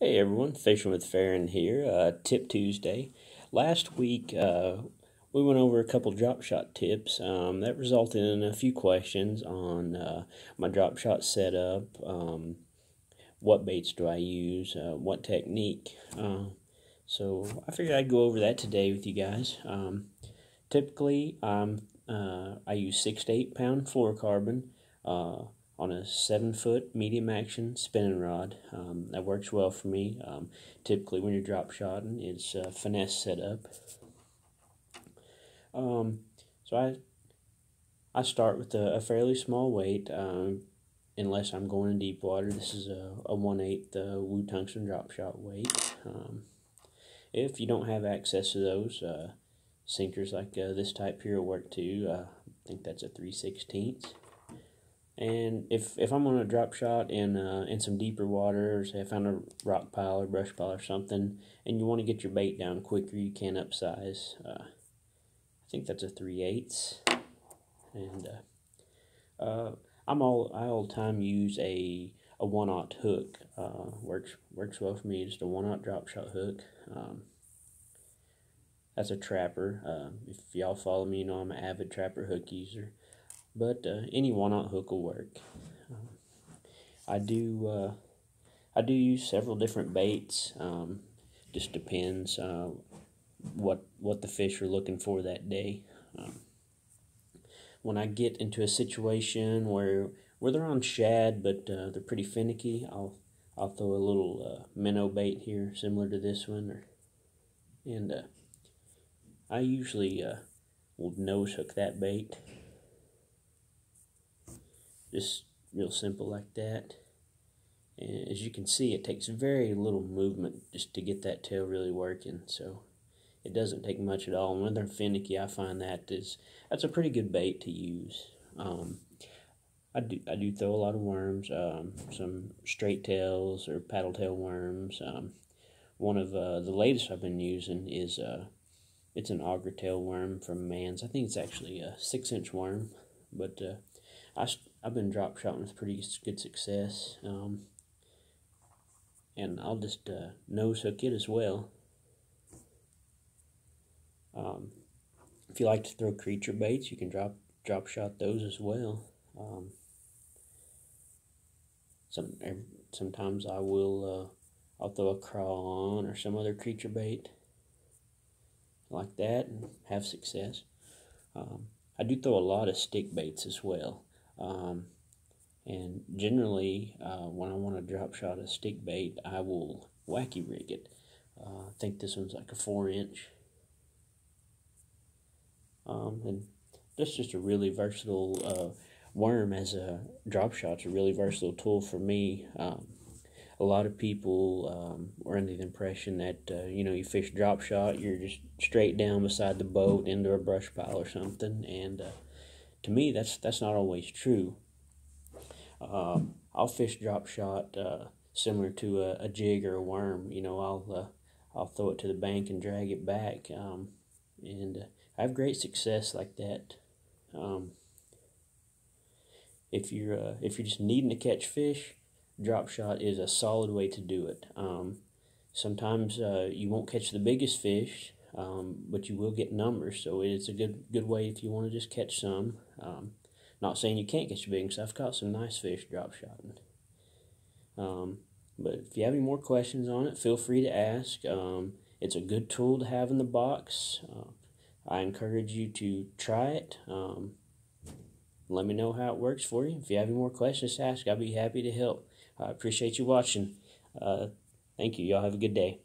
Hey everyone, Fishing with Faron here. Tip Tuesday. Last week we went over a couple drop shot tips that resulted in a few questions on my drop shot setup. What baits do I use? What technique? So I figured I'd go over that today with you guys. Typically, I use 6 to 8 pound fluorocarbon on a 7-foot medium action spinning rod. That works well for me. Typically, when you're drop shotting, it's a finesse setup. So I start with a fairly small weight, unless I'm going in deep water. This is a 1/8 Wu tungsten drop shot weight. If you don't have access to those, sinkers like this type here will work too. I think that's a 3/16. And if I'm on a drop shot in some deeper water, or say I found a rock pile or brush pile or something, and you want to get your bait down quicker, you can upsize. I think that's a 3/8. And I all the time use a 1/0 hook. Works well for me. Just a 1/0 drop shot hook. That's a trapper. If y'all follow me, you know I'm an avid trapper hook user. But any 1/0 hook will work. I do use several different baits. Just depends what the fish are looking for that day. When I get into a situation where they're on shad but they're pretty finicky, I'll throw a little minnow bait here, similar to this one, and I usually will nose hook that bait. Just real simple like that. And as you can see, it takes very little movement just to get that tail really working. So it doesn't take much at all. And when they're finicky, I find that's a pretty good bait to use. I do throw a lot of worms, some straight tails or paddle tail worms. One of the latest I've been using is it's an auger tail worm from Mann's. I think it's actually a 6-inch worm, but I've been drop shotting with pretty good success, and I'll just nose hook it as well. If you like to throw creature baits, you can drop shot those as well. Sometimes I'll throw a crawl on or some other creature bait like that and have success. I do throw a lot of stick baits as well. And generally, when I want to drop shot a stick bait, I will wacky rig it. I think this one's like a 4-inch. And that's just a really versatile worm as a drop shot's a really versatile tool for me. A lot of people are under the impression that you fish drop shot, you're just straight down beside the boat into a brush pile or something, and to me that's not always true. I'll fish drop shot similar to a jig or a worm. I'll throw it to the bank and drag it back, and I have great success like that. If you're just needing to catch fish, drop shot is a solid way to do it. Sometimes you won't catch the biggest fish, but you will get numbers. So it's a good way if you want to just catch some. Not saying you can't catch big, because I've caught some nice fish drop shotting. But if you have any more questions on it, feel free to ask. It's a good tool to have in the box. I encourage you to try it. Let me know how it works for you. If you have any more questions to ask, I'll be happy to help. I appreciate you watching. Thank you. Y'all have a good day.